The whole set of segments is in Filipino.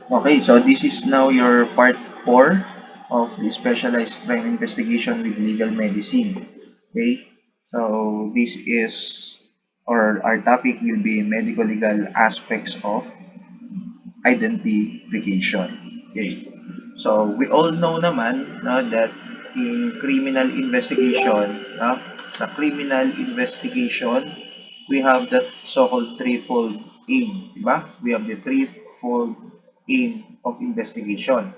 Okay, so this is now your part 4 of the specialized crime investigation with legal medicine. Okay, so this is, or our topic will be medical legal aspects of identification. Okay, so we all know naman that in criminal investigation, sa criminal investigation, we have that so-called threefold aim, di ba? We have the threefold aim of investigation.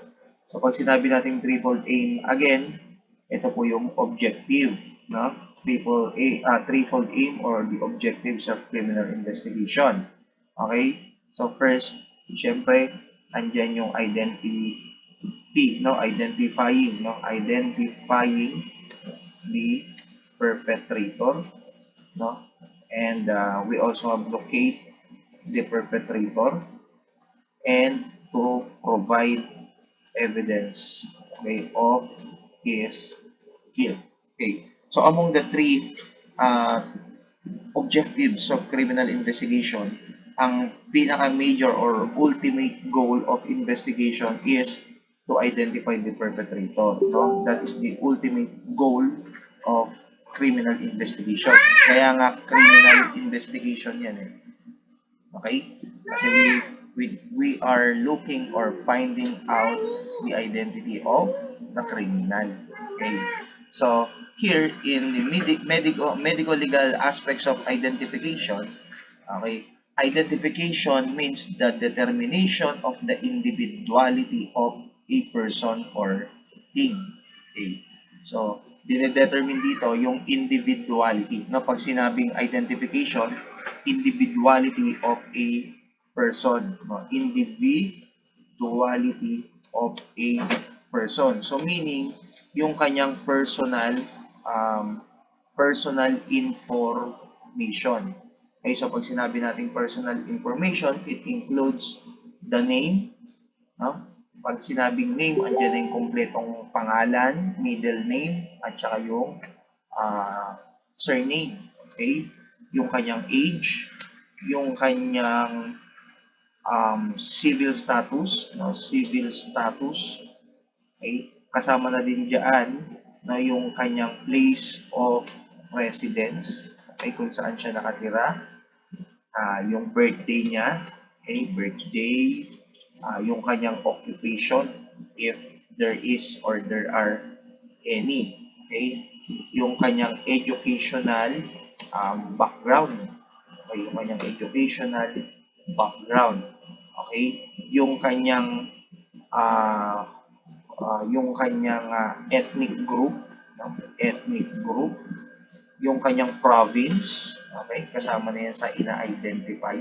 So pag sinabi natin threefold aim, again, ito po yung objective, no? Threefold aim or the objectives of criminal investigation. Okay? So first, syempre, andyan yung identity, no? Identifying the perpetrator, no? And we also have locate the perpetrator and to provide evidence, okay, of his guilt. Okay. So among the three uh, objectives of criminal investigation, ang pinaka-major or ultimate goal of investigation is to identify the perpetrator. No? That is the ultimate goal of criminal investigation. Kaya nga criminal investigation yan eh. Okay? Kasi we are looking or finding out the identity of the criminal. Okay? So, here in the medical legal aspects of identification, okay, identification means the determination of the individuality of a person or thing. Okay? So, dinedetermine dito yung individuality. No? Pag sinabing identification, individuality of a person. No? Individuality of a person. So, meaning, yung kanyang personal information. Okay, so pag sinabi natin personal information, it includes the name, no? Pag sinabing name, andyan na yung kumpletong pangalan, middle name, at saka yung surname. Okay? Yung kanyang age, yung kanyang civil status, no? Civil status. Okay? Kasama na din diyan na yung kanyang place of residence, okay, kung saan siya nakatira, yung birthday niya, okay, birthday, yung kanyang occupation, if there is or there are any, okay, yung kanyang educational background, okay, yung kanyang educational background, okay, yung kanyang uh, ethnic group, no? Ethnic group, yung kanyang province, okay, kasama na yan sa ina-identify,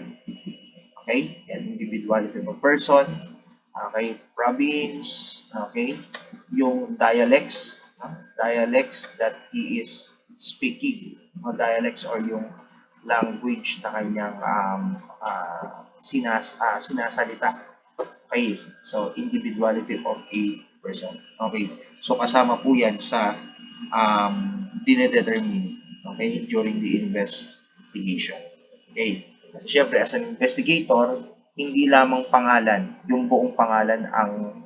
okay, and individuality of a person, okay, province, okay, yung dialects, dialects that he is speaking, dialects or yung language na kanyang sinasalita. Okay, so individuality of a person. Okay, so kasama po yan sa dinedetermine, okay, during the investigation. Okay, kasi syempre as an investigator, hindi lamang pangalan, yung buong pangalan ang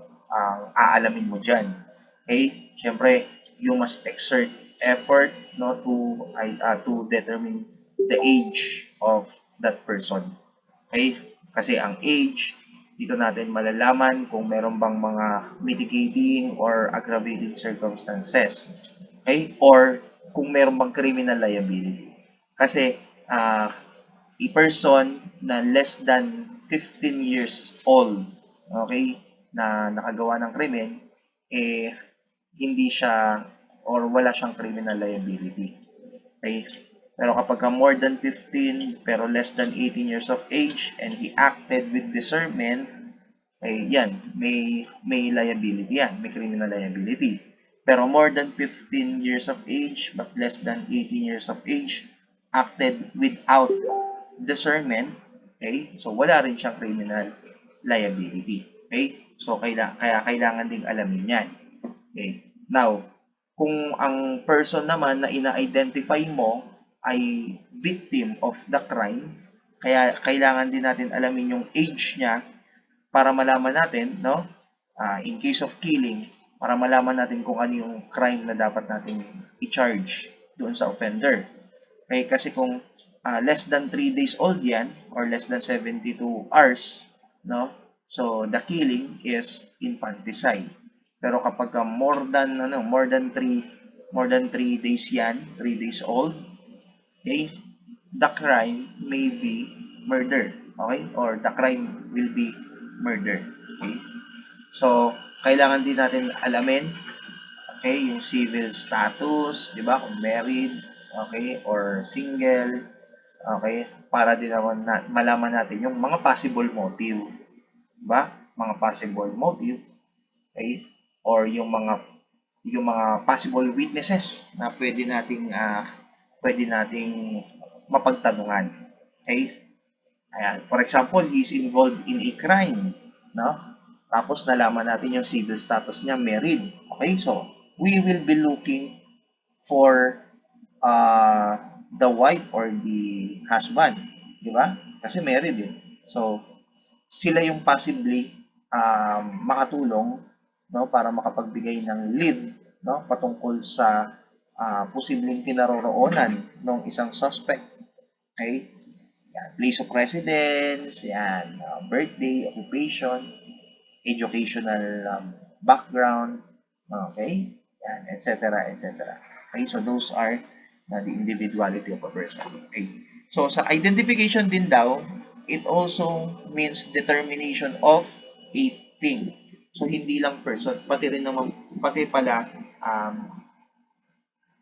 aalamin mo dyan. Okay, syempre you must exert effort, no, to determine the age of that person. Okay, kasi ang age, dito natin malalaman kung meron bang mga mitigating or aggravating circumstances. Okay? Or kung meron bang criminal liability. Kasi a person na less than 15 years old, okay, na nakagawa ng krimen, hindi siya or wala siyang criminal liability. Okay? Pero kapag more than 15 pero less than 18 years of age and he acted with discernment, yan, may liability yan, may criminal liability. Pero more than 15 years of age but less than 18 years of age, acted without discernment, okay? So wala rin siyang criminal liability. Okay? So kaya kailangan ding alamin yan. Okay? Now, kung ang person naman na ina-identify mo ay victim of the crime, kaya kailangan din natin alamin yung age niya para malaman natin, no? In case of killing, para malaman natin kung ano yung crime na dapat natin i-charge doon sa offender. Okay, kasi kung less than 3 days old yan or less than 72 hours, no? So the killing is infanticide. Pero kapag more than 3 days yan, 3 days old, okay? The crime may be murder, okay? Or the crime will be murder, okay? So, kailangan din natin alamin, okay, yung civil status, di ba? Kung married, okay, or single, okay? Para din naman malaman natin yung mga possible motive, di ba? Mga possible motive, okay? Or yung mga possible witnesses na pwede nating mapagtanungan. Okay? Ayan. For example, he's involved in a crime, no? Tapos nalaman natin yung civil status niya, married. Okay? So, we will be looking for the wife or the husband, di ba? Kasi married eh. So, sila yung possibly makatulong, no, para makapagbigay ng lead, no, patungkol sa posibleng kinaroroonan ng isang suspect. Okay? Yan, place of residence, yan, birthday, occupation, educational background, okay? Yan, etc., etc. Okay, so those are the individuality of a person. Okay. So sa identification din daw, it also means determination of a thing. So hindi lang person, pati pala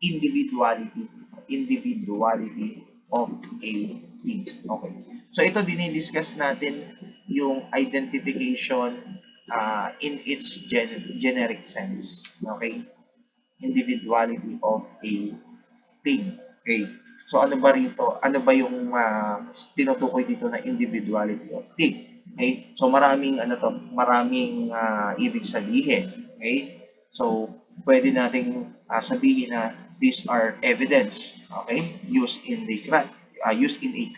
individuality of a thing. Okay. So ito dinidiscuss natin yung identification in its generic sense. Okay? Individuality of a thing. Okay? So ano ba rito? Ano ba yung tinutukoy dito na individuality of thing? Okay? So maraming ibig sabihin. Okay? So pwede nating sabihin na these are evidence, okay? Used in a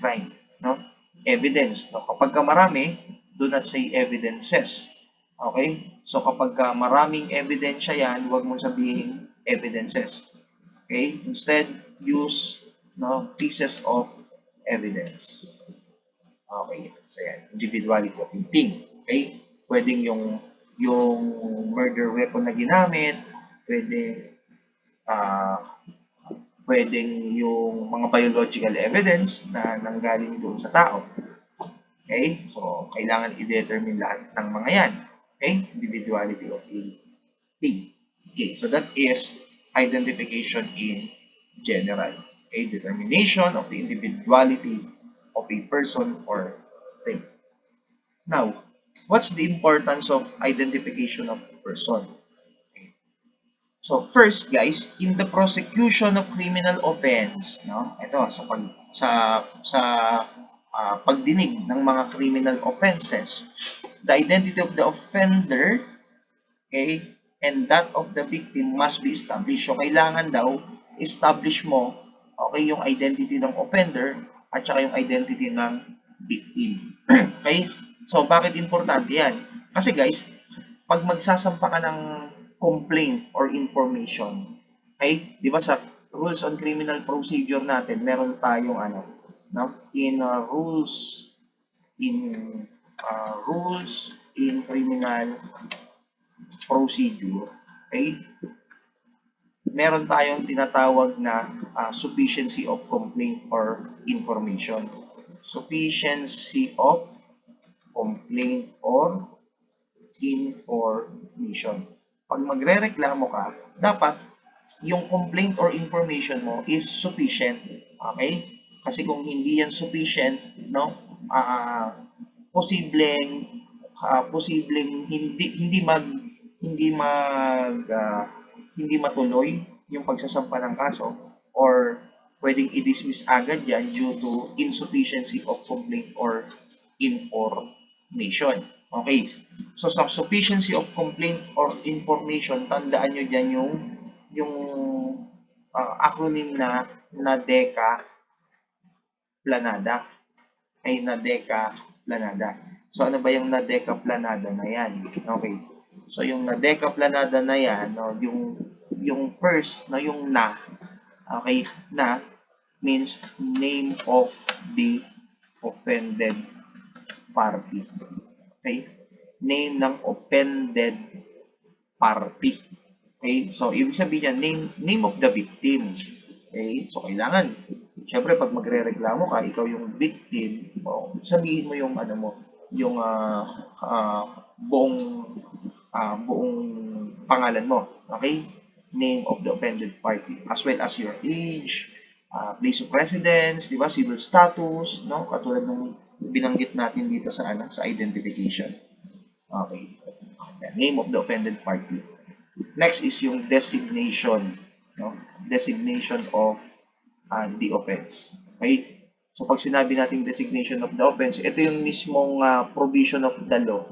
crime, no? Evidence, no? Kapag marami, do not say evidences. Okay? So kapag maraming ebidensya yan, huwag mong sabihin evidences. Okay? Instead, use pieces of evidence. Okay. So yan, individuality of thing. Okay? Pwedeng yung murder weapon na ginamit, pwedeng yung mga biological evidence na nanggaling doon sa tao. Okay? So, kailangan i-determine lahat ng mga yan. Okay? Individuality of a thing. Okay, so that is identification in general. Okay, determination of the individuality of a person or thing. Now, what's the importance of identification of a person? Okay. So, first, guys, in the prosecution of criminal offense, no? Ito sa pagdinig ng mga criminal offenses, the identity of the offender, okay, and that of the victim must be established. So, kailangan daw establish mo, okay, yung identity ng offender at saka yung identity ng victim. Okay? So, bakit importante yan? Kasi guys, pag magsasampa ka ng complaint or information, okay, di ba sa rules on criminal procedure natin, meron tayong rules in criminal procedure, okay, meron tayong tinatawag na sufficiency of complaint or information. Sufficiency of complaint or information. Pag magrereklamo ka, dapat yung complaint or information mo is sufficient. Okay? Kasi kung hindi yan sufficient, no, posibleng hindi matuloy yung pagsasampa ng kaso or pwedeng i-dismiss agad yan due to insufficiency of complaint or information. Okay. So sa sufficiency of complaint or information, tandaan nyo dyan yung acronym na NADECA Planada. Ay NADECA Planada. So, ano ba yung nadekaplanada na yan? Okay. So, yung nadekaplanada na yan, no, yung first, no, yung na, okay, na means name of the offended party. Okay? Name ng offended party. Okay? So, ibig sabihin niya, name of the victim. Okay? So, kailangan, syempre, pag magre-reklamo ka, ikaw yung victim, sabihin mo yung, ano mo, yung buong buong pangalan mo. Okay? Name of the offended party. As well as your age, place of residence, di ba? Civil status, no? Katulad ng binanggit natin dito sa sa identification. Okay. The name of the offended party. Next is yung designation, no? Designation of the offense. Okay? So pag sinabi nating designation of the offense, ito yung mismong provision of the law,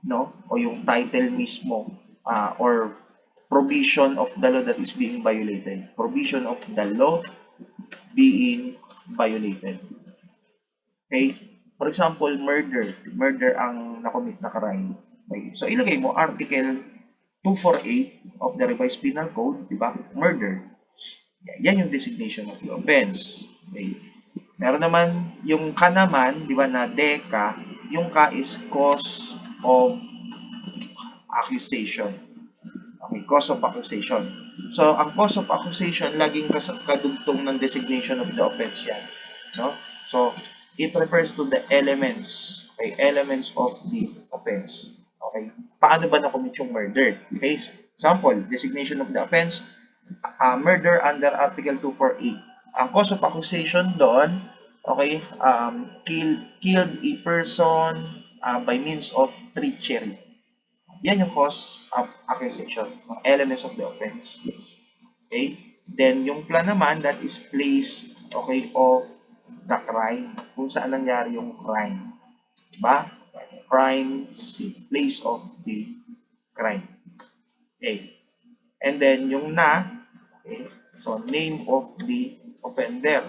no? O yung title mismo or provision of the law that is being violated. Provision of the law being violated. Okay? For example, murder. Murder ang nakomit na crime. Okay? So ilagay mo Article 248 of the Revised Penal Code, di ba? Murder. Yan yung designation of the offense. Okay. Meron naman yung ka naman, di ba, na DECA, yung ka is cause of accusation. Okay, cause of accusation. So, ang cause of accusation, laging kadugtong ng designation of the offense yan. No? So, it refers to the elements, okay, elements of the offense. Okay, paano ba na-commit yung murder? Okay, example, designation of the offense, murder under Article 248. Ang cause of accusation doon, okay, killed a person by means of treachery. Yan yung cause of accusation, elements of the offense. Okay? Then, yung plan naman, that is place, okay, of the crime. Kung saan nangyari yung crime. Diba? Crime scene, place of the crime. Okay. And then, yung na, okay, so name of the offender.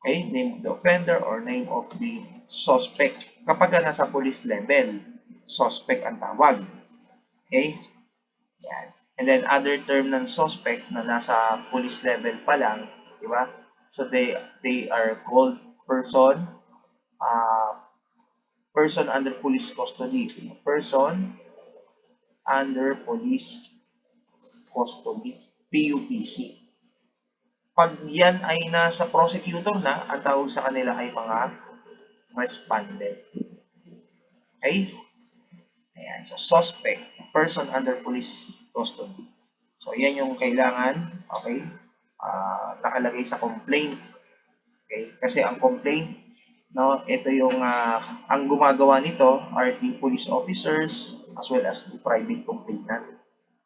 Okay, name of the offender or name of the suspect. Kapag nasa police level, suspect ang tawag. Okay? Yan. And then, other term ng suspect na nasa police level pa lang, di ba? So, they are called person, person under police custody. Person under police custody, PUPC. Pag yan ay nasa prosecutor na, ang tawag sa kanila ay mga respondent. Okay? Ayan. So, suspect, person under police custody. So, yan yung kailangan, okay, nakalagay sa complaint. Okay? Kasi ang complaint, no, ito yung, ang gumagawa nito are the police officers as well as the private complainant.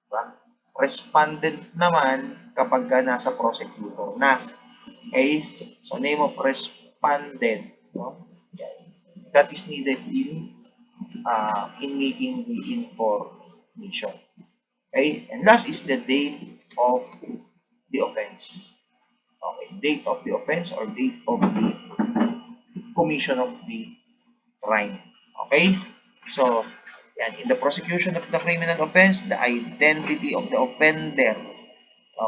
Diba? Respondent naman kapag nasa prosecutor na. Okay? So, name of respondent, no? That is needed in making the information. Okay? And last is the date of the offense. Okay, date of the offense or date of the commission of the crime. Okay? So, yan. In the prosecution of the criminal offense, the identity of the offender,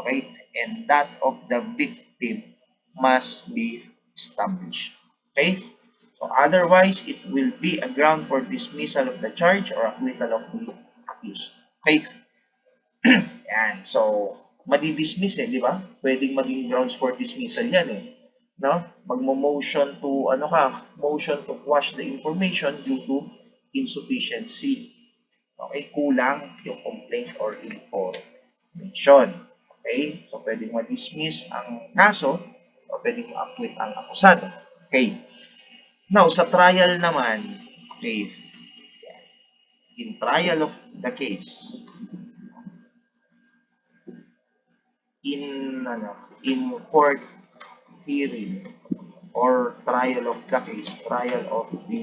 okay, and that of the victim must be established. Okay? So, otherwise, it will be a ground for dismissal of the charge or acquittal of the accused. Okay? Yan. So, madidismiss di ba? Pwedeng maging grounds for dismissal yan No? Magmo-motion to, motion to quash the information due to insufficiency. Okay? Kulang yung complaint or information. Okay? So, pwedeng ma-dismiss ang kaso o pwedeng ma-acquit ang akusado. Okay? Now, sa trial naman, okay, in trial of the case, in court hearing or trial of the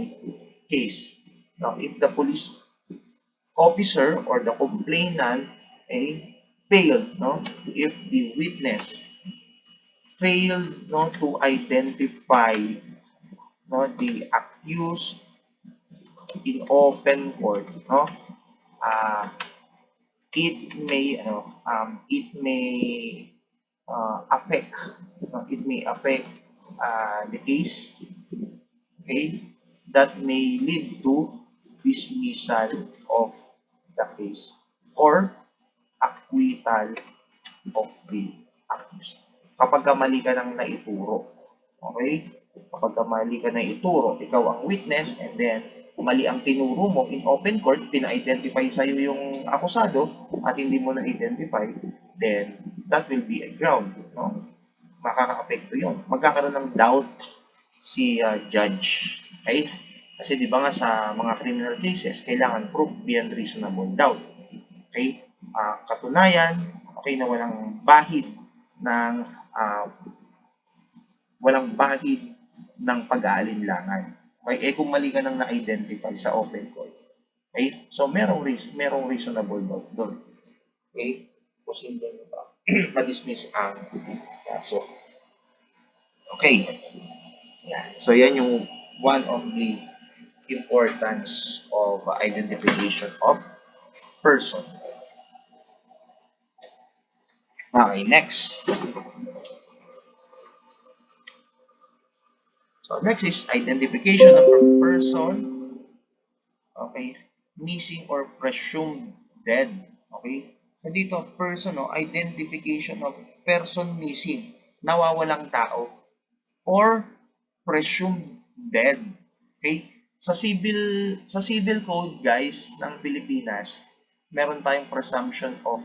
case. Now, if the police officer or the complainant failed, if the witness failed to identify the accused in open court, no, it may affect, the case, okay, that may lead to dismissal of the case or acquittal of the accused. Kapag mali ka ng naituro, okay? Kapag mali ka na ituro, ikaw ang witness, and then mali ang tinuro mo in open court, pina-identify sa'yo yung akusado at hindi mo na-identify, then that will be a ground, no? Makaka-apekto yun. Magkakaroon ng doubt si judge, okay? Kasi di ba nga sa mga criminal cases, kailangan proof beyond reasonable doubt. Okay? Katunayan, okay, na walang bahid ng pag-aalinlangan. Okay? Kung mali ka nang na-identify sa open court. Okay? So, merong reasonable doubt doon. Okay? Posible pa ma-dismiss ang kaso. Okay. Yan. So, yan yung one of the importance of identification of person. Okay, next. So, next is identification of a person, okay, missing or presumed dead. Okay? So, dito, person, no, identification of person missing, nawawalang tao, or presumed dead. Okay? Sa civil code, guys, ng Pilipinas, meron tayong presumption of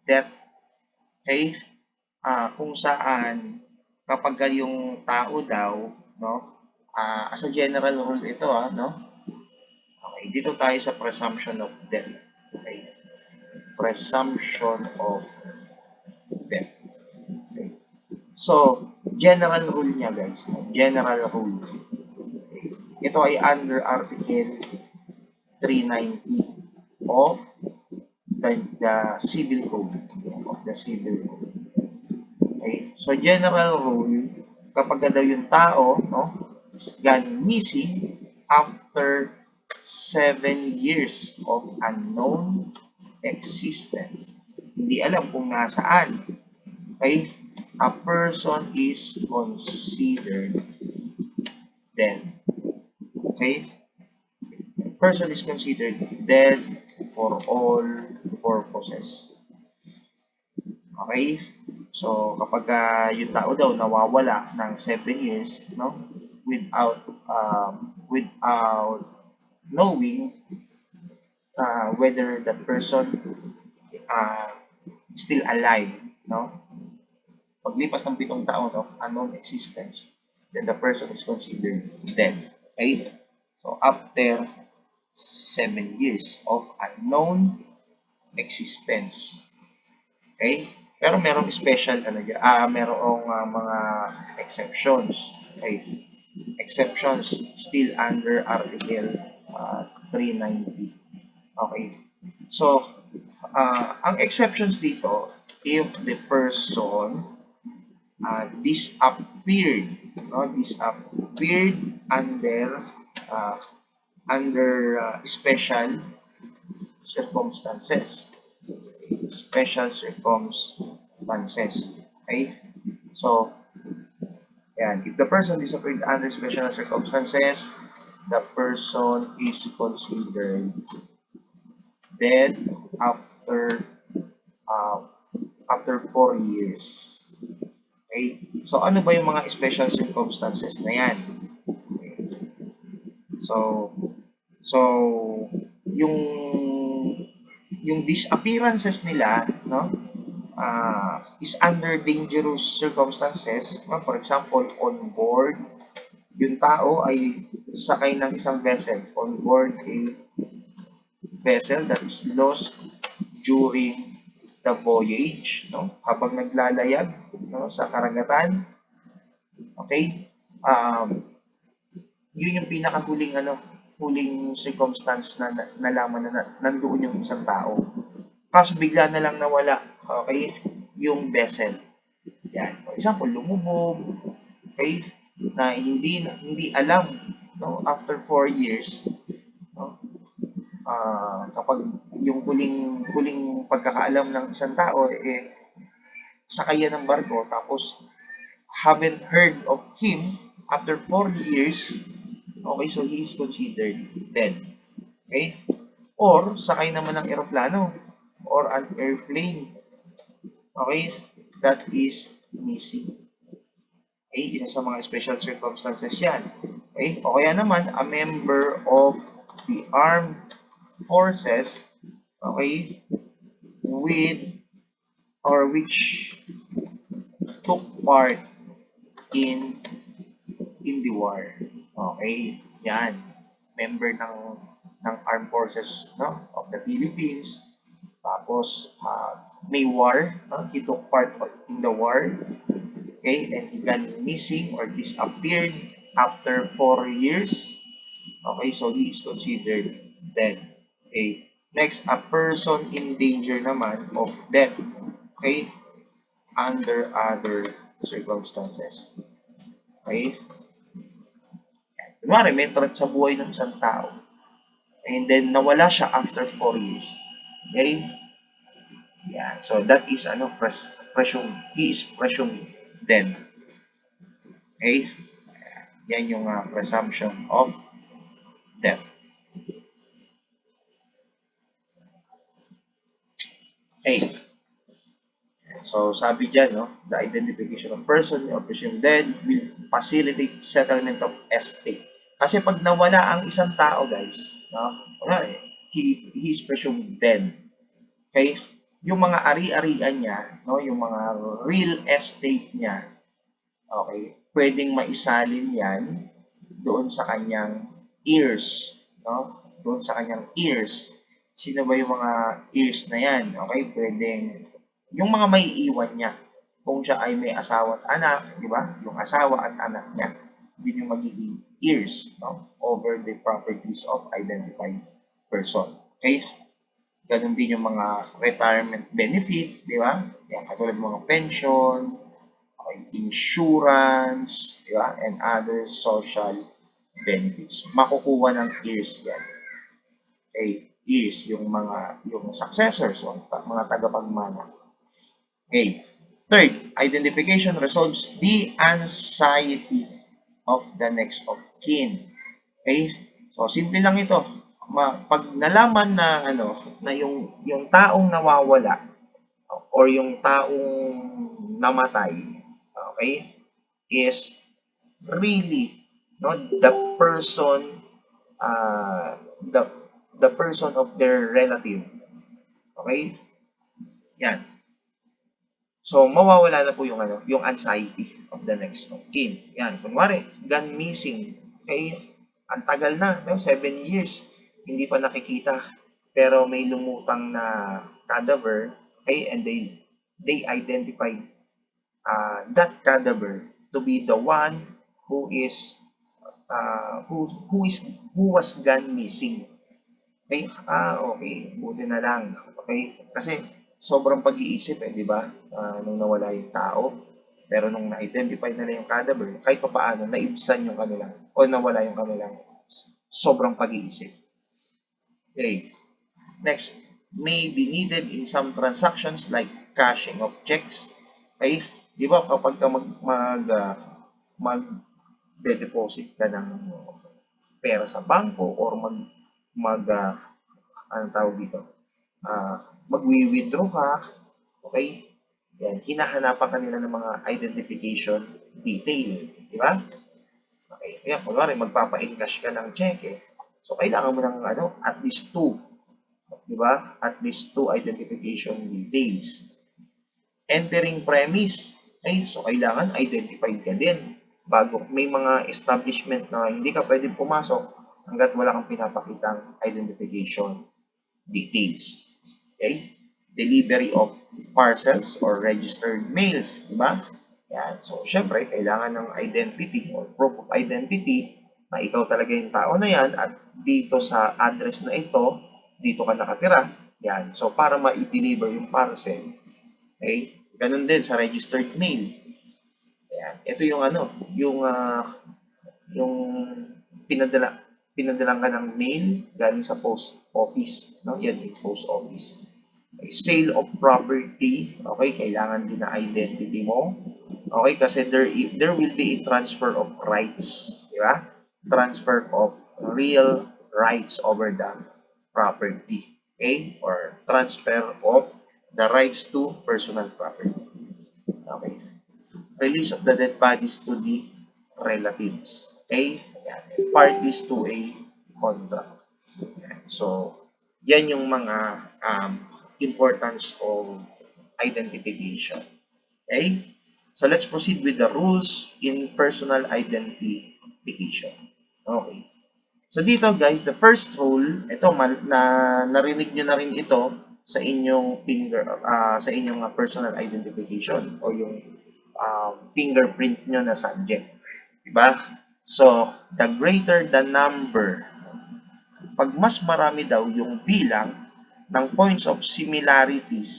death. Okay? Kung saan kapag yung tao daw, no, as a general rule ito, no? Okay, dito tayo sa presumption of death. Okay? Presumption of death. Okay? So, general rule niya, guys. General rule. Okay? Ito ay under Article 390 of the Civil Code. Okay? So, general rule, kapag daw yung tao, no, is gone missing after 7 years of unknown existence. Hindi alam kung nasaan. Okay? A person is considered dead. Okay? A person is considered dead for all purposes. Okay? So, kapag yung tao daw nawawala ng 7 years, no, without knowing whether the person is still alive, no, paglipas ng 7 taon of unknown existence, then the person is considered dead. Okay? So, after 7 years of unknown existence. Okay? Pero merong special merong mga exceptions. Okay? Exceptions still under Article 390. Okay? So, ang exceptions dito, if the person disappeared under special circumstances. Special circumstances. Okay? So, yan. If the person disappeared under special circumstances, the person is considered dead after 4 years. Okay? So, ano ba yung mga special circumstances na yan? Okay. So, yung disappearances nila, no, is under dangerous circumstances. No? For example, on board, yung tao ay sakay ng isang vessel, on board a vessel that is lost during the voyage, no? Habang naglalayag, no, sa karagatan. Okay? Yun yung pinakahuling huling circumstance na nalaman na nandoon yung isang tao. Kaso bigla na lang nawala, okay, yung vessel. Yan. For example, lumubog, okay, na hindi alam, no, after 4 years, no, kapag yung huling pagkakaalam ng isang tao, sakay yan ng barko, tapos haven't heard of him after 4 years, okay, so he is considered dead. Okay? Or, sakay naman ng eroplano or an airplane, okay, that is missing. Okay, isa sa mga special circumstances yan. Okay, o kaya naman, a member of the armed forces, okay, with or which took part in the war. Okay, yan. Member ng armed forces, no, of the Philippines. Tapos, may war, no? He took part in the war. Okay, and he got missing or disappeared after 4 years. Okay, so he is considered dead. Okay, next, a person in danger naman of death. Okay, under other circumstances. Okay, kunwari may threat sa buhay ng isang tao, and then nawala siya after 4 years. Okay, yeah, so that is he is presumed dead. Okay, yan yung presumption of death. Okay. So, sabi dyan, no, the identification of person or presumed dead will facilitate settlement of estate. Kasi pag nawala ang isang tao, guys, no, he is presumed dead. Okay? Yung mga ari-arian niya, no, yung mga real estate niya, okay, pwedeng maisalin yan doon sa kanyang heirs, no? Doon sa kanyang heirs. Sino ba yung mga heirs na yan? Okay, pwedeng yung mga may iwan niya. Kung siya ay may asawa at anak, di ba? Yung asawa at anak niya, yun yung magiging heirs, no, over the properties of identified person. Okay? Ganun din yung mga retirement benefit, di ba? Yan, katulad ng mga pension, okay, insurance, di ba? And other social benefits. Makukuha ng heirs yan. Okay? Heirs, yung successors, yung mga tagapagmana. Okay. Third, identification resolves the anxiety of the next of kin. Okay? So, simple lang ito. Pag nalaman na na yung taong nawawala or yung taong namatay, okay, is really the person the person of their relative. Okay? Yan. So, mawawala na po yung anxiety of the next of kin. Yan, kunwari, gone missing. Okay, ang tagal na, 7 years, hindi pa nakikita. Pero may lumutang na cadaver, okay, and they identified that cadaver to be the one who was gone missing. Okay, okay, buti na lang. Okay, kasi sobrang pag-iisip di ba? Nung nawala yung tao, pero nung na-identify nila yung cadaver, kahit pa paano, naibsan yung kanilang, o nawala yung kanilang sobrang pag-iisip. Okay. Next, may be needed in some transactions like cashing of checks. Okay, di ba kapag ka mag-deposit ka ng pera sa bangko or anong tawag dito? Magwi-withdraw ka, okay? Yan, hinahanapan kanila ng mga identification detail, di ba? Okay, kaya kunwari magpapa-encash ka ng cheque, so kailangan mo ng at least 2, di ba? At least 2 identification details. Entering premise, so kailangan identified ka din. Bago may mga establishment na hindi ka pwedeng pumasok hanggat wala kang pinapakitang identification details. Okay? Delivery of parcels or registered mails, di ba? Yan. So, syempre, kailangan ng identity or proof of identity na ikaw talaga yung tao na yan at dito sa address na ito, dito ka nakatira. Yan. So, para ma-deliver yung parcel, okay? Ganun din sa registered mail. Yan. Ito yung yung pinadala pinadalan ka ng mail galing sa post office, no? Yan yung post office. Okay, sale of property, okay, kailangan din na identity mo. Okay, kasi there will be a transfer of rights, di ba? Transfer of real rights over the property, okay? Or transfer of the rights to personal property. Okay. Release of the dead bodies to the relatives. Okay? Ayan. Parties to a contract. Ayan. So, yan yung mga importance of identification. Okay? So, let's proceed with the rules in personal identification. Okay. So, dito guys, the first rule, ito, narinig nyo na rin ito sa inyong sa inyong personal identification o yung fingerprint nyo na subject. Diba? So, the greater the number, pag mas marami daw yung bilang ng points of similarities,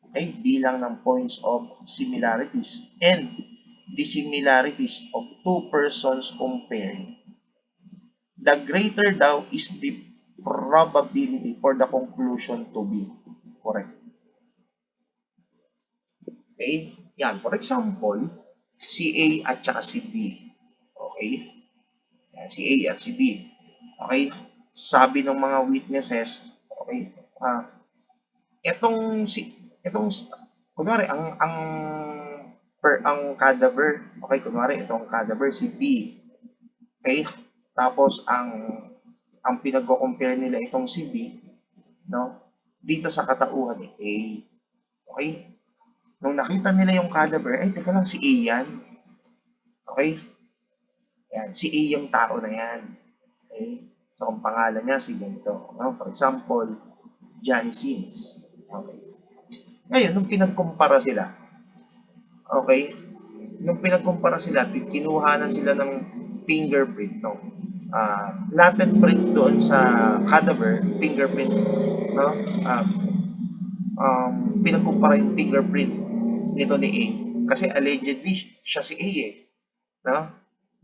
okay, bilang ng points of similarities and dissimilarities of two persons compared, the greater daw is the probability for the conclusion to be correct. Okay? Yan. For example, si A at saka si B. Okay? Yan, si A at si B. Okay? Sabi ng mga witnesses, okay, kunwari, ang cadaver, okay, kunwari, itong cadaver si B. Okay? Tapos, ang pinagko-compare nila itong si B, no? Dito sa katauhan ni A. Okay? Nung nakita nila yung cadaver, ay, teka lang, si A yan. Okay? Yan, si A yung tao na yan. Okay? So, ang pangalan niya, si ganito. No? For example, Johnny Sins. Okay. Ngayon, nung pinagkumpara sila, okay, kinuhanan sila ng fingerprint, no? Latent print doon sa cadaver, fingerprint, no? Pinagkumpara yung fingerprint nito ni A. Kasi allegedly, siya si A eh. No?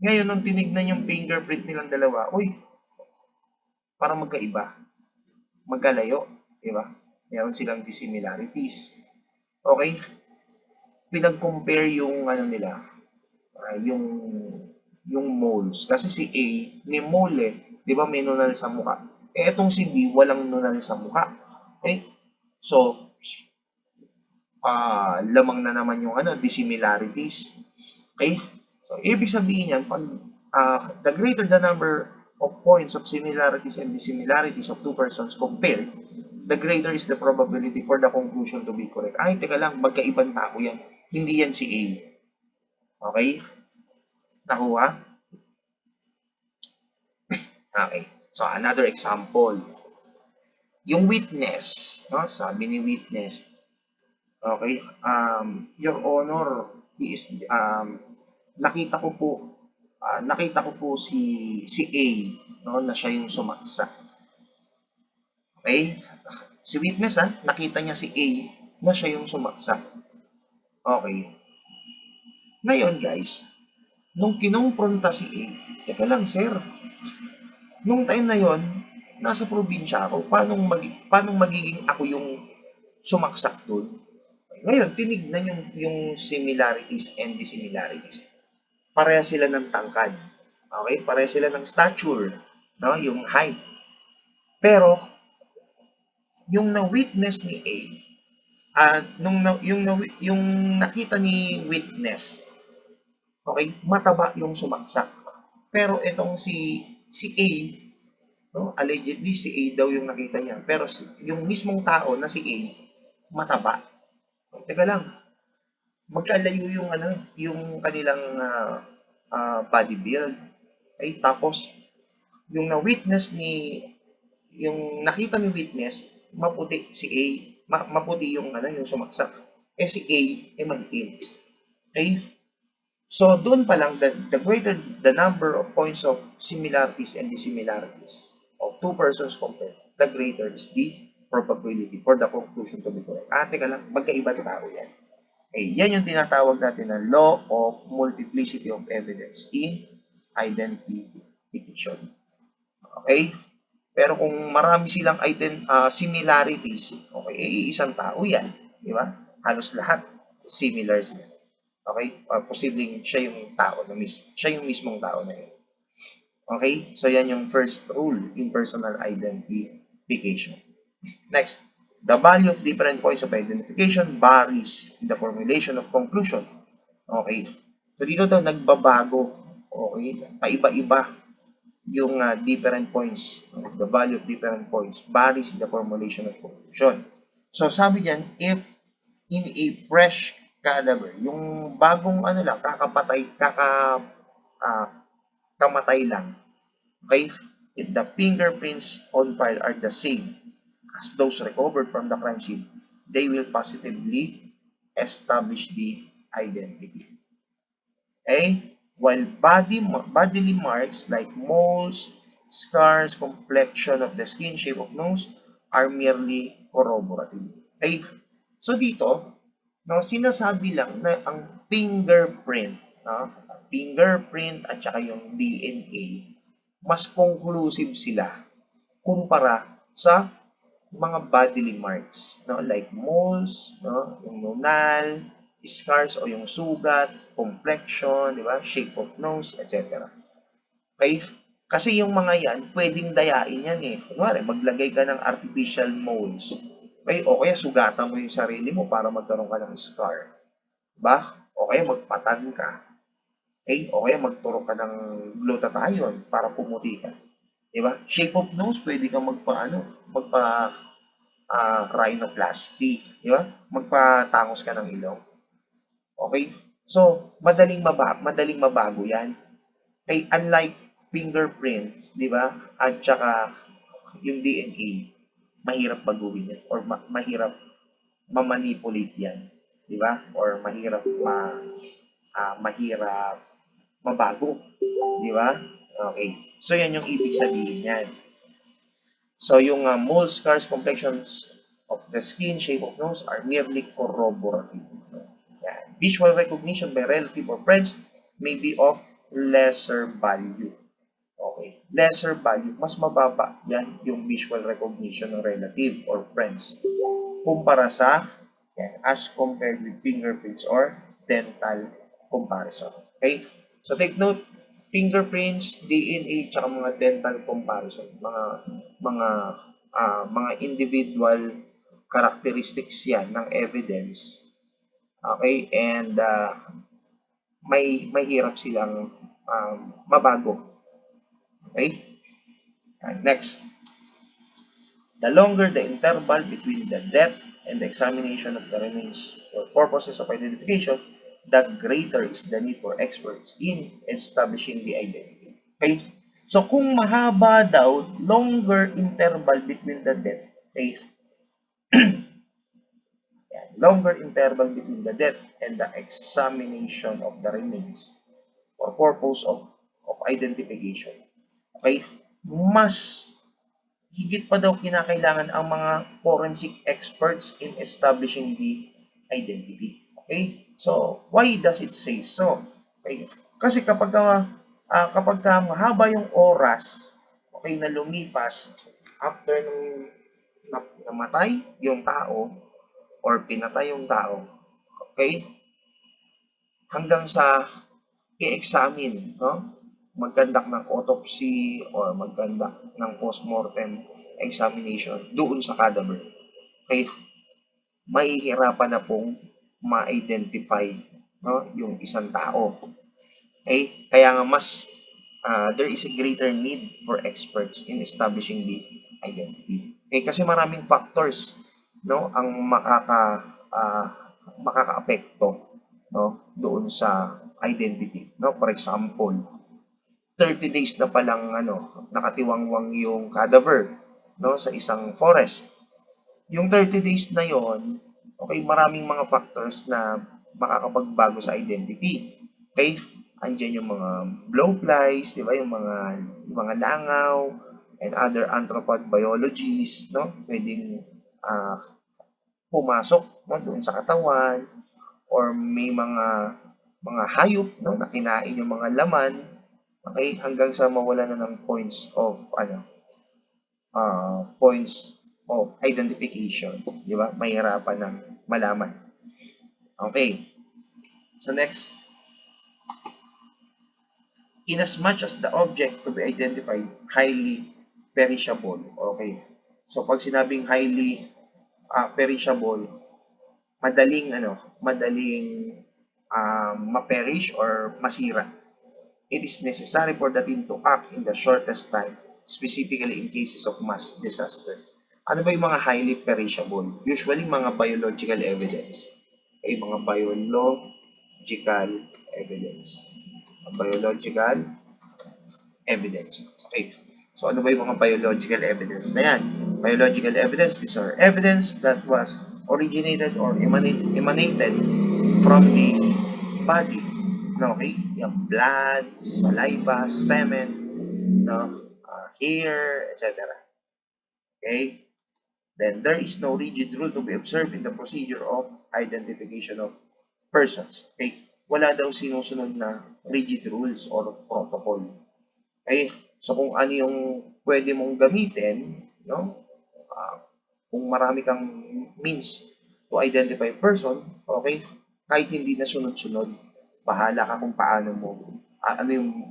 Ngayon, nung tinignan yung fingerprint nilang dalawa, uy, parang magkaiba. Magkalayo. Diba? Meron silang dissimilarities. Okay? Pinag-compare yung ano nila, yung moles. Kasi si A, may mole eh. Diba may nunal sa mukha? Eh, itong si B, walang nunal sa mukha. Okay? So, lamang na naman yung dissimilarities. Okay? So, ibig sabihin yan, pag the greater the number of points of similarities and dissimilarities of two persons compared, the greater is the probability for the conclusion to be correct. Ay, teka lang, magkaibang tao yan. Hindi yan si A. Okay? Nakuha? Okay. So, another example. Yung witness, no? Sabi ni witness, okay, Your Honor, he is, nakita ko po si A, no, na siya yung sumaksa. Okay? Si witness, nakita niya si A na siya yung sumaksa. Okay. Ngayon, guys, nung kinumpronta si A, teka lang, sir, nung time na yon, nasa probinsya ako, paano magiging ako yung sumaksak doon? Ngayon, tinignan yung similarities and dissimilarities. Pareha sila ng tangkad. Okay? Pareha sila ng stature, no? Yung height. Pero, yung na-witness ni A, yung nakita ni witness, okay, mataba yung sumaksak. Pero itong si A, no, allegedly si A daw yung nakita niya. Pero yung mismong tao na si A, mataba. Teka lang, magkalayo yung kanilang body build. Okay, tapos yung na-witness yung nakita ni witness, maputi si A, maputi yung sumaksak. Eh si A, maitim. Okay? So, doon pa lang, the greater the number of points of similarities and dissimilarities of two persons compared, the greater is the probability for the conclusion to be correct. Teka lang, magkaibang tao yan. Okay, yan yung tinatawag natin na law of multiplicity of evidence in identification. Okay? Pero kung marami silang similarities, okay, isang tao yan. Di ba? Halos lahat similar sila. Okay? Posibleng siya yung tao na siya yung mismong tao na yun. Okay? So, yan yung first rule in personal identification. Next, the value of different points of identification varies in the formulation of conclusion. Okay? So, dito daw nagbabago. Okay? Paiba-iba yung different points. The value of different points varies in the formulation of conclusion. So, sabi niyan, if in a fresh cadaver, yung bagong kamatay lang, okay? If the fingerprints on file are the same as those recovered from the crime scene, they will positively establish the identity. Okay? While bodily marks like moles, scars, complexion of the skin, shape of nose are merely corroborative. Okay? So dito, no, sinasabi lang na ang fingerprint, no, fingerprint at saka yung DNA, mas conclusive sila kumpara sa mga bodily marks, no, like moles, no, yung nunal, scars o yung sugat, complexion, di ba, shape of nose, etc. Okay? Kasi yung mga yan, pwedeng dayain yan eh. Kunwari, maglagay ka ng artificial moles. Okay? O kaya sugatan mo yung sarili mo para magkaroon ka ng scar. Ba? O kaya magpatan ka. Okay? O kaya magturo ka ng glutathione para pumuti ka. Diba? Shape of nose, pwede kang magpa rhinoplasty. Diba? Magpatangos ka ng ilong. Okay? So, madaling mabago yan. Okay? Unlike fingerprints, di ba? At saka yung DNA, mahirap baguhin yan or mahirap ma-manipulate yan. Di ba? Or mahirap mabago. Di ba? Okay. So, yan yung ibig sabihin yan. So, yung mole scars, complexions of the skin, shape of nose are merely corroborative. Yan. Visual recognition by relative or friends may be of lesser value. Okay. Lesser value. Mas mababa yan yung visual recognition ng relative or friends. Kumpara sa, yan, as compared with fingerprints or dental comparison. Okay? So, take note, fingerprints, DNA, tsaka mga dental comparison, mga individual characteristics yan ng evidence. Okay? And may hirap silang mabago. Okay? And next, the longer the interval between the death and the examination of the remains for purposes of identification, the greater is the need for experts in establishing the identity. Okay? So, kung mahaba daw, longer interval between the death, okay? Longer interval between the death and the examination of the remains for purpose of identification. Okay? Mas higit pa daw kinakailangan ang mga forensic experts in establishing the identity. Okay? So, why does it say so? Okay? Kasi kapag mahaba yung oras, okay, na lumipas after nung namatay yung tao or pinatay yung tao, okay? Hanggang sa i-examine, no? Mag-conduct ng autopsy or mag-conduct ng postmortem examination doon sa cadaver. Okay? Mahihirapan na pong ma-identify, no, yung isang tao. Okay? Kaya nga there is a greater need for experts in establishing the identity. Okay? Kasi maraming factors, no, ang makaka-apekto, no, doon sa identity. No? For example, 30 days na palang nakatiwangwang yung cadaver, no, sa isang forest. Yung 30 days na yon, okay, maraming mga factors na makakapagbago sa identity. Okay? Andiyan yung mga blowflies, di ba? Yung mga langaw and other arthropod biologies, no? Pwedeng pumasok, no, doon sa katawan or may mga hayop, no, na kinain yung mga laman. Okay, hanggang sa mawala na ng points of points of identification. Di ba? Mahirapan ng malaman. Okay. So next, inasmuch as the object to be identified highly perishable. Okay. So pag sinabing highly perishable, madaling ma-perish or masira. It is necessary for the team to act in the shortest time, specifically in cases of mass disaster. Ano ba yung mga highly perishable? Usually mga biological evidence. Okay, mga biological evidence. Biological evidence. Okay. So ano ba yung mga biological evidence na yan? Biological evidence, these are evidence that was originated or emanated from the body. Okay? Yung blood, saliva, semen, hair, etc. Okay? Then there is no rigid rule to be observed in the procedure of identification of persons. Okay? Wala daw sinusunod na rigid rules or protocol. Okay? So kung ano yung pwede mong gamitin, kung marami kang means to identify person, okay? Kahit hindi na sunod-sunod, bahala ka kung paano mo ano yung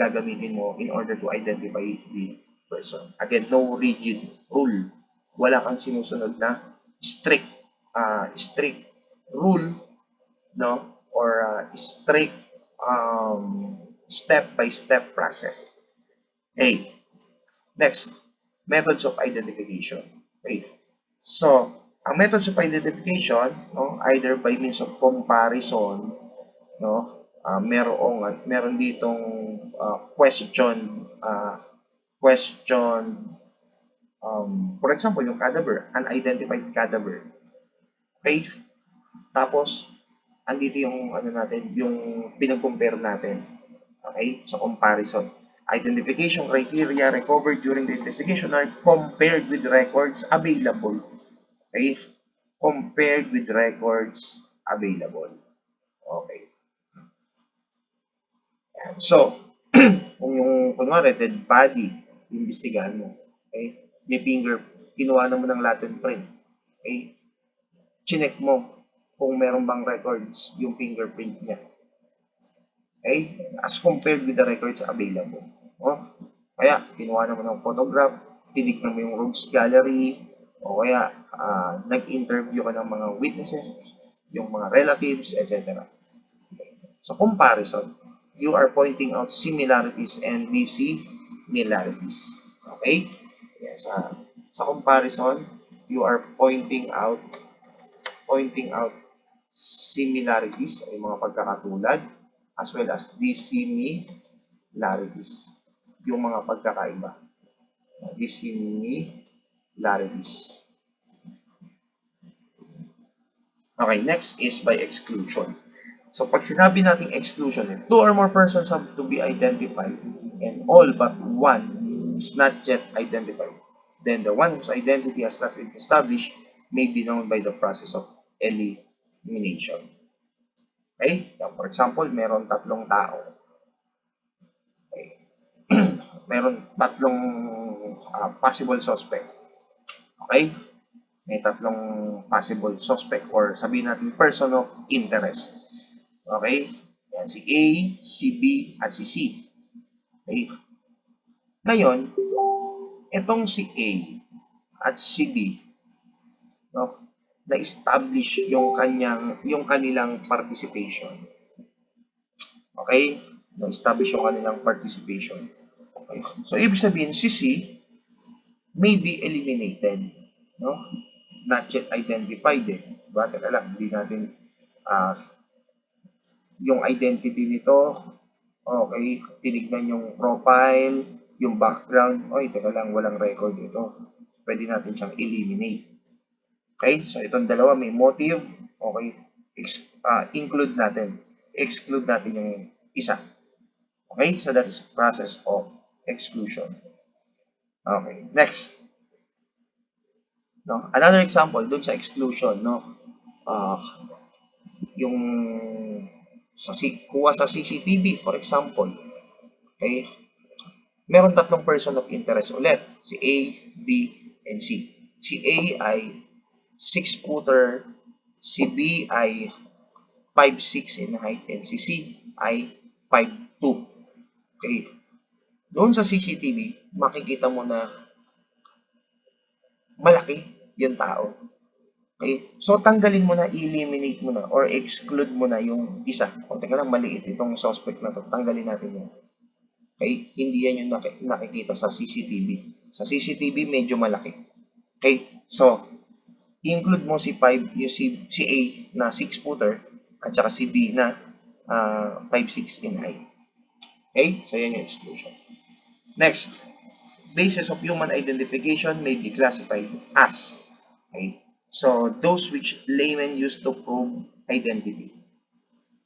gagamitin mo in order to identify the person. Again, no rigid rule. Wala kang sinusunod na strict rule, or strict step-by-step process. Okay. Next, methods of identification. Okay. So, ang methods of identification, either by means of comparison, meron ditong question, for example, yung cadaver, unidentified cadaver. Okay? Tapos, andito yung yung pinag-compare natin. Okay? So, comparison. Identification criteria recovered during the investigation are compared with records available. Okay? Compared with records available. Okay. So, kung yung, kunwari, dead body, imbestigahan mo. Okay? May kinuha mo ng latent print. Okay? Chinek mo kung meron bang records yung fingerprint niya. Okay? As compared with the records available. Kaya, kinuha naman ng photograph, tinignan mo yung rogues gallery, o kaya, nag-interview ka ng mga witnesses, yung mga relatives, etc. So, comparison, you are pointing out similarities and dissimilarities. Okay? Yes, sa comparison, you are pointing out similarities, ay mga pagkakatulad, as well as dissimilarities, yung mga pagkakaiba. Dissimilarities. Okay, next is by exclusion. So, pag sinabi nating exclusion, two or more persons have to be identified and all but one is not yet identified. Then, the one whose identity has not been established may be known by the process of elimination. Okay? For example, meron tatlong tao. Okay. Meron tatlong possible suspect. Okay? May tatlong possible suspect or sabihin natin person of interest. Okay? Yan, si A, si B, at si C. Okay? Ngayon, itong si A at si B, na-establish yung kanilang participation. Okay? Na-establish yung kanilang participation. Okay? So, ibig sabihin, si C may be eliminated. Not yet identified Diba? Teka lang, hindi natin yung identity nito. Okay, tinignan yung profile, yung background. Oy, teka lang, walang record ito. Pwede natin siyang eliminate. Okay, so itong dalawa may motive. Okay, include natin. Exclude natin yung isa. Okay, so that's process of exclusion. Okay, next. Another example dun sa exclusion, yung kuha sa CCTV, for example. Okay? Meron tatlong person of interest ulit. Si A, B, and C. Si A ay 6 footer, si B ay 5'6" in height, and si C ay 5'2". Okay. Doon sa CCTV, makikita mo na malaki yung tao. Okay? So, tanggalin mo na, eliminate mo na, or exclude mo na yung isa. Kung teka lang, maliit itong suspect na to, tanggalin natin yun. Okay? Hindi yan yung nakikita sa CCTV. Sa CCTV, medyo malaki. Okay? So, include mo si 5, yung si A na 6 footer, at saka si B na 5'6" in height. Okay? So, yan yung exclusion. Next, basis of human identification may be classified as, okay? So, those which laymen use to prove identity.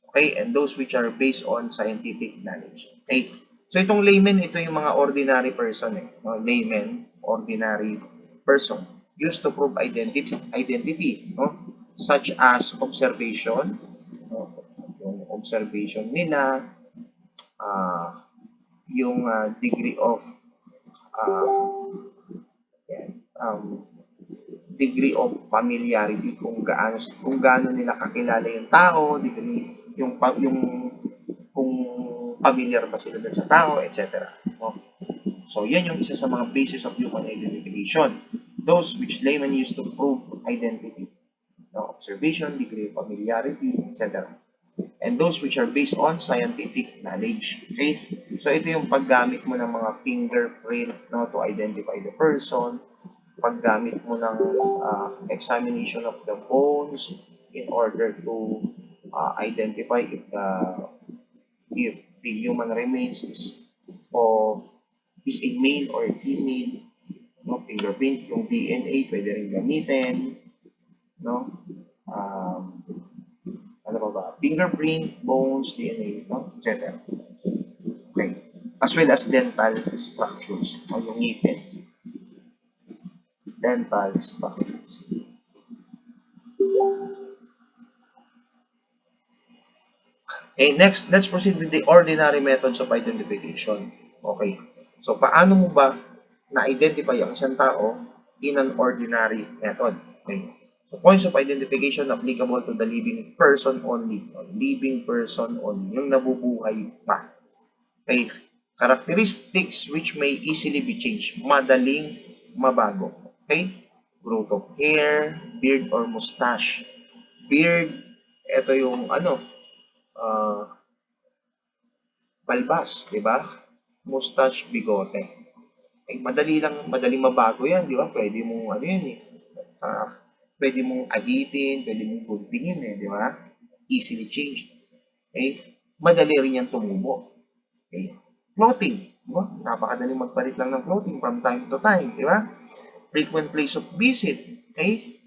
Okay? And those which are based on scientific knowledge. Okay? So, itong laymen, ito yung mga ordinary person. Laymen, ordinary person, used to prove identity. No? Such as observation. No? Yung observation nila, yung degree of degree of familiarity, kung gaano nila kakilala yung tao, degree yung kung familiar ba sila dun sa tao, etc. No? So, yan yung isa sa mga basis of human identification. Those which laymen use to prove identity. No? Observation, degree of familiarity, etc. And those which are based on scientific knowledge. Okay? So, ito yung paggamit mo ng mga fingerprint, no, to identify the person, paggamit mo ng examination of the bones in order to identify if the human remains is a male or a female. No? Fingerprint, yung DNA, pwede rin gamitin. No? Ano ba? Fingerprint, bones, DNA, no? Etc. Okay. As well as dental structures, o yung ngipin. Dental structures. Okay, next, let's proceed with the ordinary methods of identification. Okay. So, paano mo ba na-identify ang isang tao in an ordinary method? Okay. So, points of identification applicable to the living person only. Living person only. Yung nabubuhay pa. Okay. Characteristics which may easily be changed. Madaling mabago. Okay. Growth of hair, beard or mustache. Beard, ito yung balbas, di ba? Mustache, bigote. Madaling mabago yan, di ba? Pwede mong, pwede mong ahitin, pwede mong guntingin, di ba? Easily changed. Okay? Madali rin yan tumubo. Okay? Clothing, di ba? Napakadaling magpalit lang ng clothing from time to time, di ba? Frequent place of visit, okay?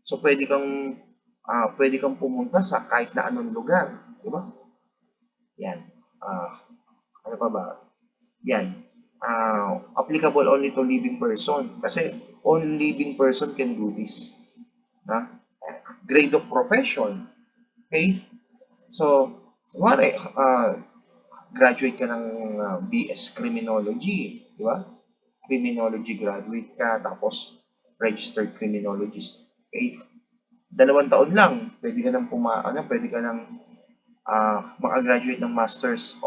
So, pwede kang pumunta sa kahit na anong lugar, di ba? Yan. Ano pa ba? Yan. Applicable only to living person. Kasi only living person can do this. Grade of profession. Okay? So, kumari, graduate ka ng BS Criminology. Di ba? Criminology graduate ka, tapos registered criminologist. Okay? 2 taon lang, pwede ka nang pwede ka nang makagraduate ng Masters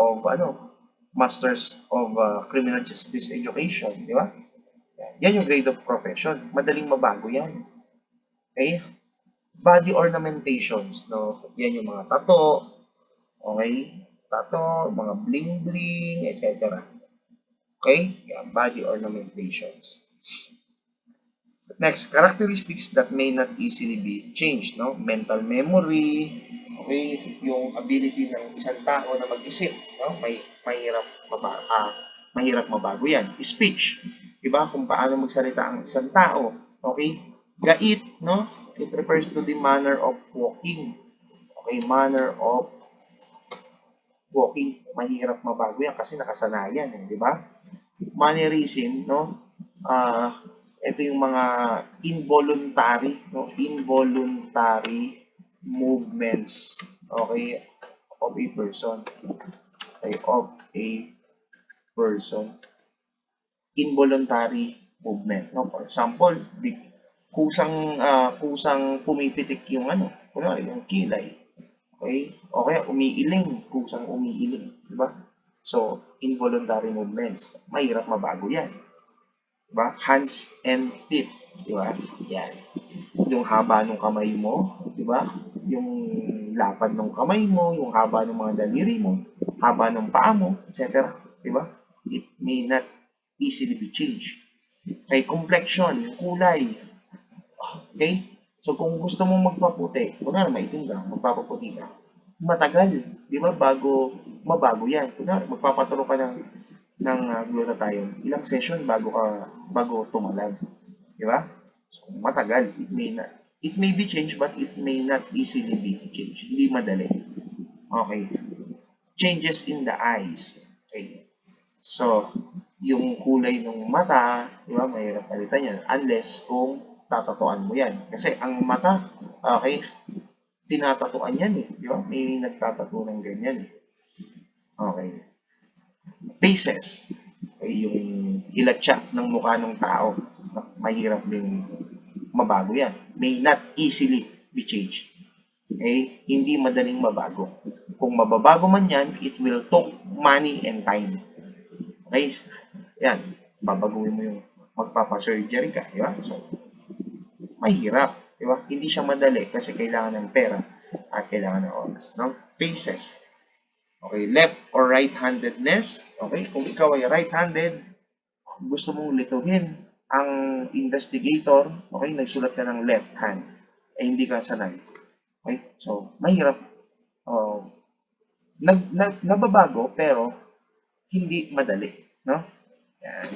of Criminal Justice Education, di ba? Yan yung grade of profession. Madaling mabago yan. Okay? Body ornamentations, no? Yan yung mga tato, okay? Tato, mga bling-bling, etc. Okay? Yan, body ornamentations. Next, characteristics that may not easily be changed, no? Mental memory, okay, yung ability ng isang tao na mag-isip, no? Mahirap mabago yan. Speech, diba? Kung paano magsalita ang isang tao, okay? Gait, no? It refers to the manner of walking. Okay, manner of walking, mahirap mabago yan kasi nakasanayan, di ba? Mannerism, no? Ito yung mga involuntary, no? Involuntary movements, okay, of a person. Okay, of a person, involuntary movement. No? For example, kusang pumipitik yung kunwari, yung kilay. Okay? O kaya umiiling, kusang umiiling. Diba? So, involuntary movements. Mahirap mabago yan. Diba? Hands and feet. Diba? Yan. Yung haba ng kamay mo. Diba? Yung lapad ng kamay mo, yung haba ng mga daliri mo, haba ng paa mo, etc. Diba? It may not easily be changed. Okay, complexion, yung kulay. Okay? So, kung gusto mong magpaputi, kunwari maitim ka, magpapaputi ka, matagal, di ba, bago mabago yan. Kunwari, magpapaturo ka ng glutathione, ilang session bago tumalag. Di ba? So, matagal. It may be changed, but it may not easily be changed. Hindi madali. Okay. Changes in the eyes. Okay. So, yung kulay ng mata, di ba, mahirap palitan yan. Unless kung tatatuan mo yan. Kasi ang mata, okay, tinatatuan yan eh. Di ba? May nagtatato ng ganyan eh. Okay. Faces. Okay, yung hilatsa ng mukha ng tao. Mahirap din mabago yan. May not easily be changed. Okay? Hindi madaling mabago. Kung mababago man yan, it will take money and time. Okay? Yan. Babaguhin mo yung magpapasurgery ka. Di ba? So, mahirap. Di ba? Hindi siya madali kasi kailangan ng pera at kailangan ng oras. No? Faces. Okay, left or right-handedness. Okay, kung ikaw ay right-handed, gusto mong lituhin ang investigator, okay, nagsulat ka ng left hand, hindi ka sanay. Okay, so, mahirap. Nababago, pero hindi madali. No? Yan.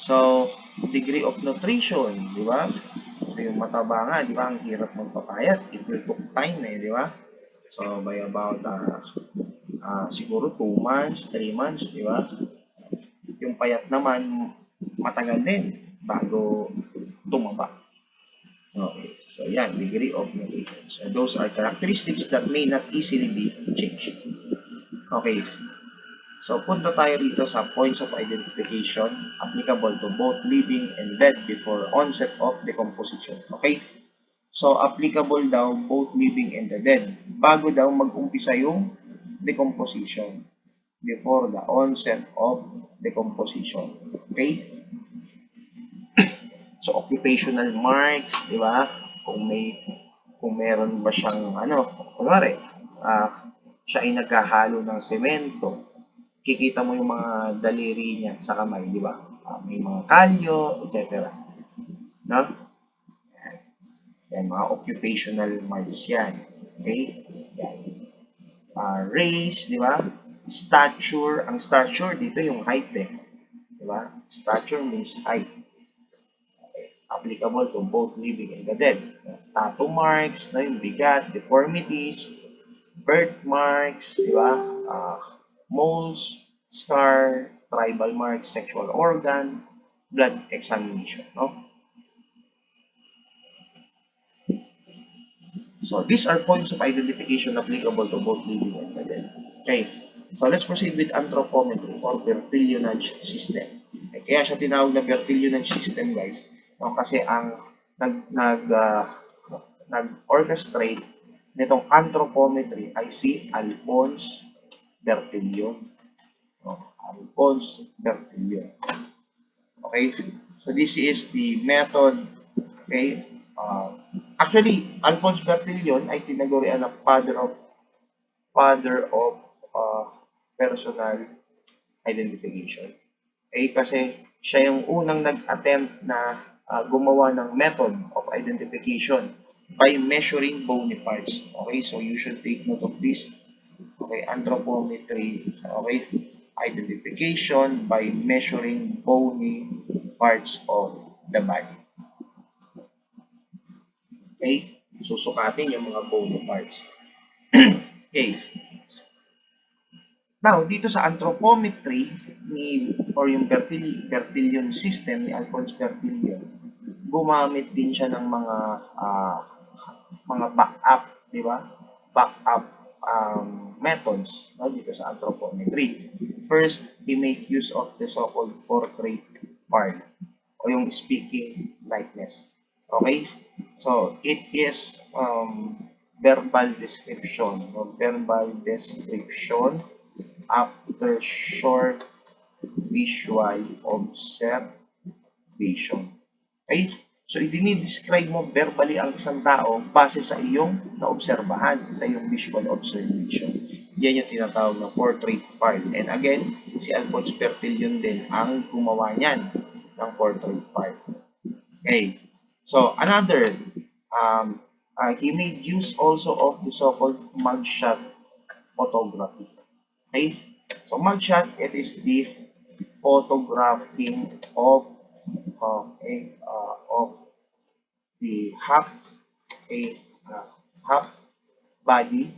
So, degree of nutrition, di ba? So, yung mataba nga, di ba, ang hirap magpapayat. It will took time di ba? So, by about, siguro 2 months, 3 months, di ba? Yung payat naman, matagal din bago tumaba. Okay, so yan, degree of nutrition. So, those are characteristics that may not easily be changed. Okay, so punta tayo rito sa points of identification applicable to both living and dead before onset of decomposition. Okay? So, applicable daw both living and the dead. Bago daw mag-umpisa yung decomposition. Before the onset of decomposition. Okay? So, occupational marks, di ba? Kung meron ba siyang, kunwari, siya ay naghahalo ng semento, kikita mo yung mga daliri niya sa kamay, di ba? May mga kalyo, etc. No? Yan, mga occupational marks yan. Okay? Yan. Race, di ba? Stature. Ang stature dito yung height eh. Di ba? Stature means height. Okay. Applicable to both living and the dead. Tattoo marks, yung bigat, deformities, birthmarks, di ba? Moles, scar, tribal marks, sexual organ, blood examination, no? So, these are points of identification applicable to both living and the dead. Okay. So, let's proceed with anthropometry or Bertillonage system. Okay. Kaya siya tinawag na Bertillonage system, guys. No? Kasi ang nag-orchestrate nitong anthropometry ay si Alphonse Bertillon. No? Alphonse Bertillon. Okay. So, this is the method. Okay. Actually, Alphonse Bertillon ay tinagurian na father of personal identification. Okay, kasi siya yung unang nag-attempt na gumawa ng method of identification by measuring bony parts. Okay, so you should take note of this. Okay, anthropometry. Okay, identification by measuring bony parts of the body. Okay? Susukatin yung mga bony parts. Okay. Now, dito sa anthropometry or yung Bertillon system ni Alphonse Bertillon, gumamit din siya ng mga backup, di ba? Backup methods, no, dito sa anthropometry. First, he make use of the so-called portrait part o yung speaking likeness. Okay? So, it is verbal description after short visual observation. Okay? So, i-describe mo verbally ang isang tao base sa iyong naobserbahan, sa iyong visual observation. Yan yung tinatawag na portrait part. And again, si Alphonse Bertillon din ang gumawa niyan ng portrait part. Okay. So, another, he made use also of the so-called mugshot photography. Okay? So, mugshot, it is the photographing of the half body,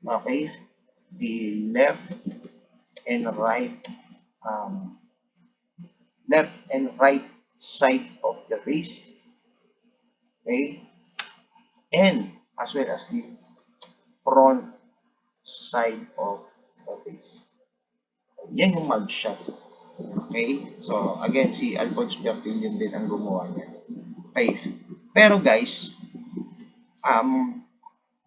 okay, the um, left and right side of the face, okay, and as well as the front side of the face. Yan yung mugshot. Okay? So, again, si Alphonse Bertillon din ang gumawa niya. Okay. Pero guys,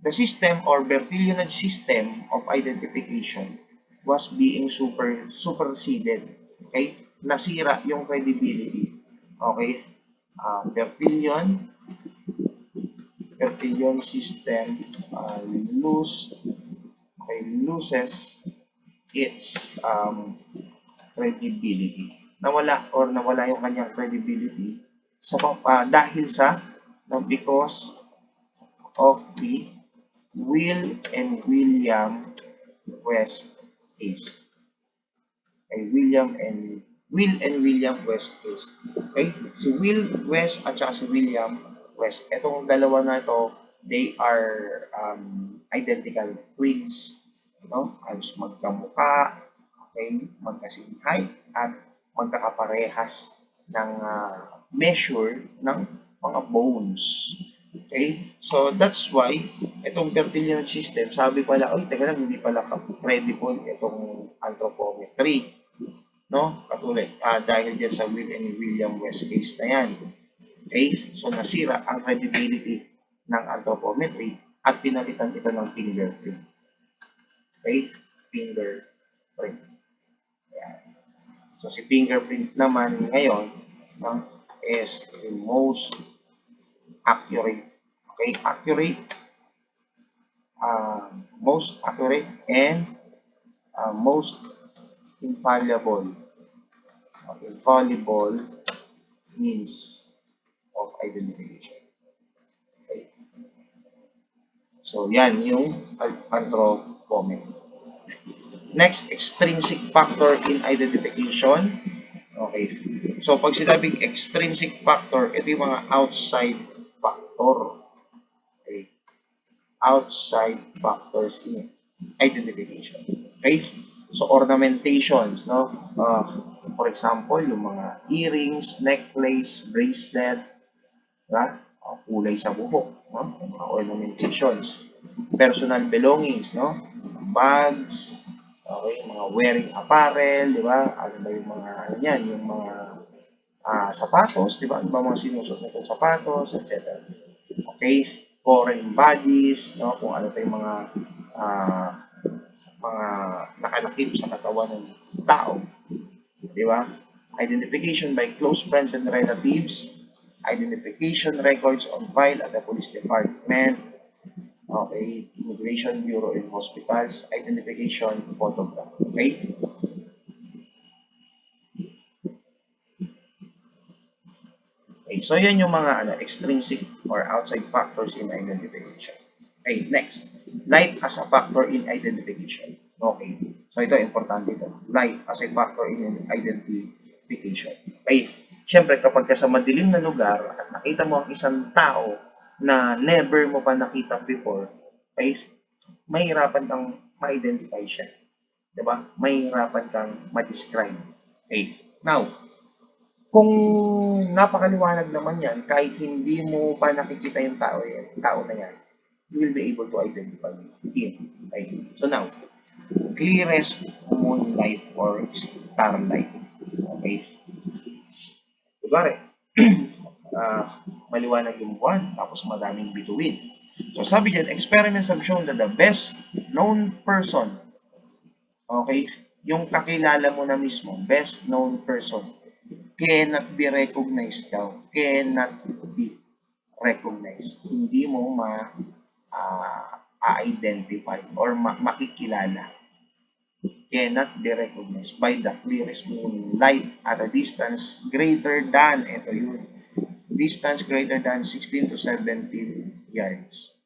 the system or Bertillon system of identification was being superseded. Okay? Nasira yung credibility. Okay? Bertillon system loses its credibility. Nawala yung kanyang credibility dahil sa because of the Will and William West case. Okay, Will and William West case. Okay? Si Will West at saka si William West. Itong dalawa na ito, they are identical twins. No? Halos magkamukha, okay? Magkasing height at magkakaparehas ng measure ng mga bones. Okay? So, that's why, itong Bertillon system, sabi pala, oy, teka lang, hindi pala credible itong anthropometry. No? Katulad, dahil dyan sa Will and William West case na yan. Okay? So, nasira ang credibility ng anthropometry at pinalitan ito ng fingerprint. Okay? Fingerprint. Ayan. So, si fingerprint naman ngayon, no, is the most accurate. Okay, most accurate and most infallible means of identification. Okay. So, yan yung anthropometry. Next, extrinsic factor in identification. Okay. So, pag sinabing extrinsic factor, ito yung mga outside factor. Okay. Outside factors in identification. Okay? So, ornamentations, no? For example, yung mga earrings, necklace, bracelet, diba? Kulay sa buhok, no? Mga ornamentations. Personal belongings, no? Bags, okay, mga wearing apparel, di ba? Ano ba yung mga, ano yan, yung mga sapatos, di ba? Ano ba mga sinusot nitong sapatos, etc. Okay? Foreign bodies, no? Kung ano pa yung mga nakalakip sa katawan ng tao. Di ba? Identification by close friends and relatives, identification records on file at the police department, okay, Immigration Bureau and hospitals, identification photograph. Okay? Okay, so yan yung mga extrinsic or outside factors in identification. Okay, next. Light as a factor in identification. Okay. So ito, importante ito. Light as a factor in identification. Okay. Siyempre, kapag ka sa madilim na lugar at nakita mo ang isang tao na never mo pa nakita before, okay, mahirapan kang ma-identify siya. Diba? Mahirapan kang ma-describe. Okay. Now, kung napakaliwanag naman yan, kahit hindi mo pa nakikita yung tao na yan, you will be able to identify him. Okay. So now, clearest moonlight or starlight. Okay. Kunwari, maliwanag yung buwan, tapos madaming bituin. So sabi dyan, experiments have shown that the best known person, okay, yung kakilala mo na mismo, best known person, cannot be recognized daw. Cannot be recognized. Hindi mo ma-identify or makikilala. Cannot be recognized by the clearest moonlight at a distance greater than, ito yun, distance greater than 16 to 17 yards.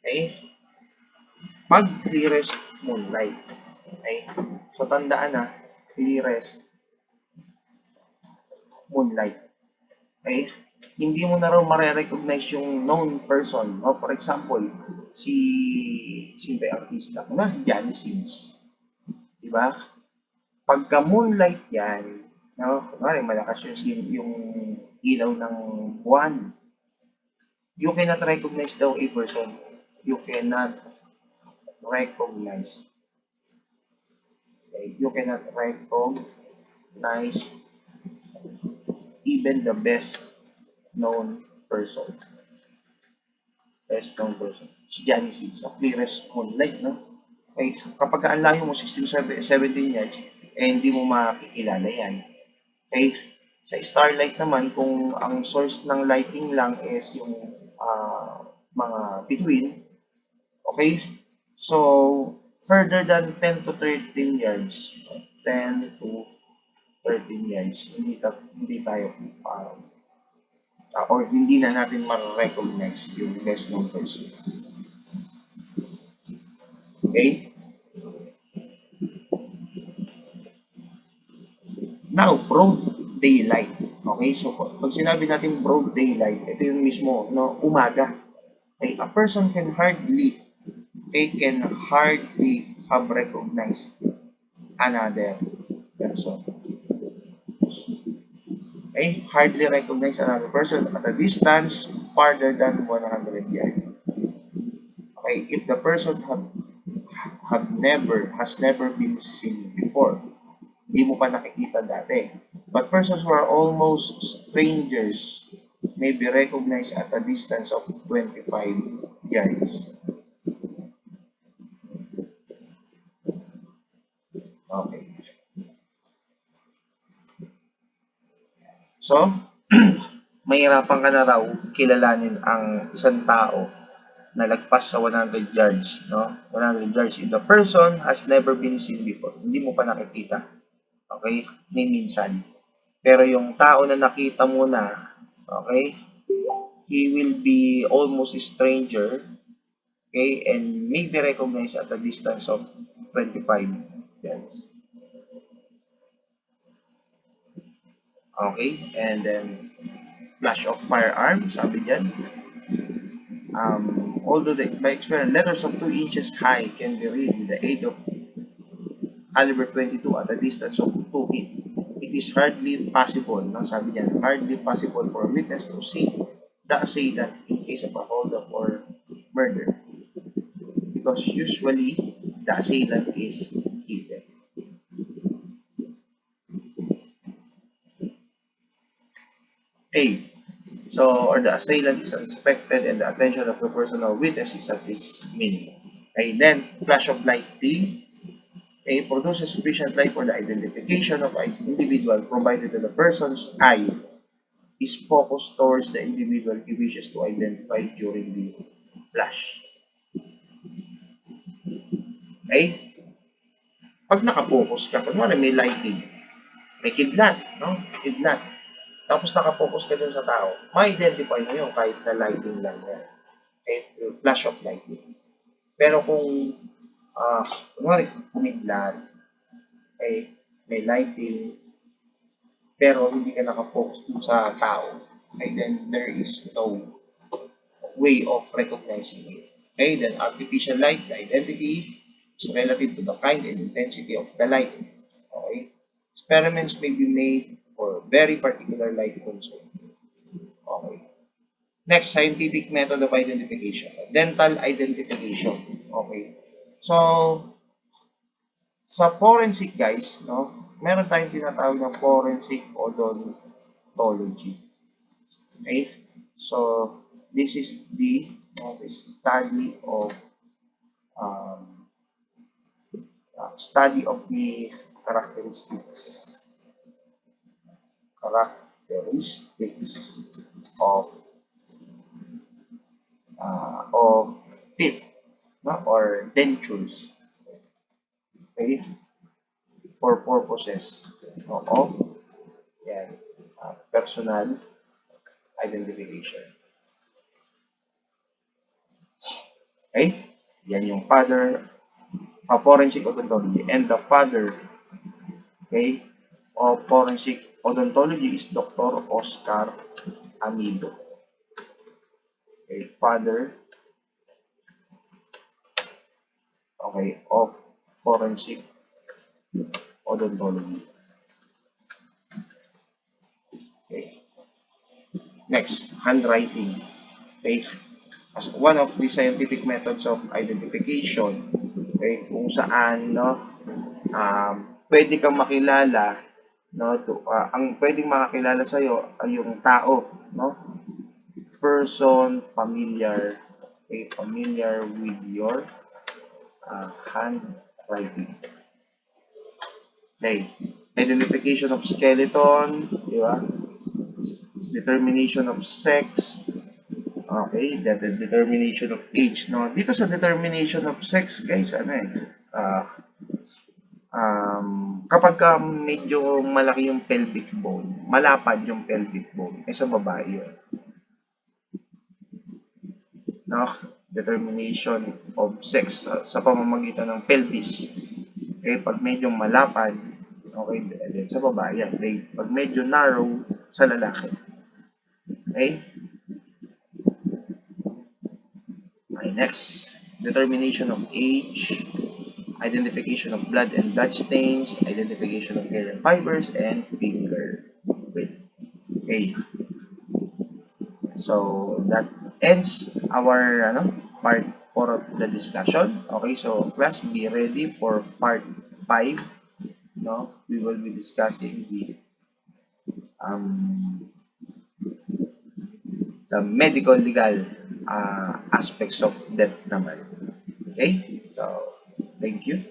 Okay? Pag clearest moonlight. Okay? So, tandaan na, clearest moonlight. Okay? Hindi mo na raw ma-recognize yung known person. No? For example, si artista, si Johnny Sins. Diba? Pagka moonlight yan, no? Kunwari, malakas yung ilaw ng buwan. You cannot recognize daw a person. You cannot recognize. Okay? You cannot recognize even the best known person. Best known person. Si Johnny Sins, ang clearest moonlight, no? Okay, kapag ang layo mo 16, 17 yards, hindi mo makikilala yan. Okay, sa starlight naman, kung ang source ng lighting lang is yung mga bituin, okay, so further than 10 to 13 yards, 10 to 13 yards, hindi tayo or hindi na natin ma-recognize yung best known person. Okay? Now, broad daylight. Okay? So, pag sinabi natin broad daylight, ito yung mismo, no, umaga. Okay? A person can hardly have recognized another person. Okay? Hardly recognize another person at a distance farther than 100 yards. Okay? If the person has never been seen before, hindi mo pa nakikita dati. But persons who are almost strangers may be recognized at a distance of 25 yards. Okay. So, mahirapan ka na raw kilalanin ang isang tao na lagpas sa 100 yards, no? 100 yards if the person has never been seen before. Hindi mo pa nakikita. Okay? Ni minsan. Pero yung tao na nakita mo na, okay, he will be almost a stranger, okay, and may be recognized at a distance of 25 yards. Okay, and then flash of firearm, sabi dyan. Although by experience, letters of 2 inches high can be read with the aid of caliber 22 at a distance of 2 feet. It is hardly possible, no? Sabi dyan, hardly possible for a witness to see the assailant in case of a hold-up or murder. Because usually, the assailant is hidden. A. So, or the assailant is unsuspected and the attention of the person or witness is at its minimum. Okay, then, flash of light B. A. Produces sufficient light for the identification of an individual provided that the person's eye is focused towards the individual he wishes to identify during the flash. Okay? Pag nakapokus ka, kunwari may lighting, may kidlat, no? Kidlat. Tapos nakapokus ka dun sa tao, ma-identify mo yun kahit na lighting lang yan. Okay? Flash of lighting. Pero kung, kunwari, kumidlat, okay, may lighting, pero hindi ka nakapokus dun sa tao, okay, then there is no way of recognizing it. Okay, then artificial light, the identity is relative to the kind and intensity of the light. Okay, experiments may be made for very particular light concern. Okay, Next, scientific method of identification. Dental identification. Okay. So, sa forensic guys, no, meron tayong tinatawag na forensic odontology. Okay? So, this is the study of study of the characteristics of teeth, no, or dentures, okay, for purposes of yan, personal identification. Okay? Yan yung father, forensic odontology. And the father, okay, of forensic odontology is Dr. Oscar Amido. Okay, father, okay, of forensic odontology. Okay. Next, handwriting. Okay. As one of the scientific methods of identification, okay, kung saan, no, pwede kang makilala, no, ang pwedeng makakilala sa iyo ay yung tao, no, person familiar, okay, familiar with your handwriting. Okay, identification of skeleton, di ba? Determination of sex, okay, that the determination of age, no? Dito sa determination of sex, guys, ano kapag medyo malaki yung pelvic bone, malapad yung pelvic bone, ay sa babae yun. No? Determination of sex sa pamamagitan ng pelvis. Okay, pag medyo malapad, okay, then sa babae yan. Okay, pag medyo narrow, sa lalaki. Okay? Okay, next. Determination of age, identification of blood and blood stains, identification of hair and fibers, and fingerprint. Okay. So, that ends our part 4 of the discussion. Okay, so class, be ready for part 5. No? We will be discussing the medical legal aspects of death naman. Okay? So, thank you.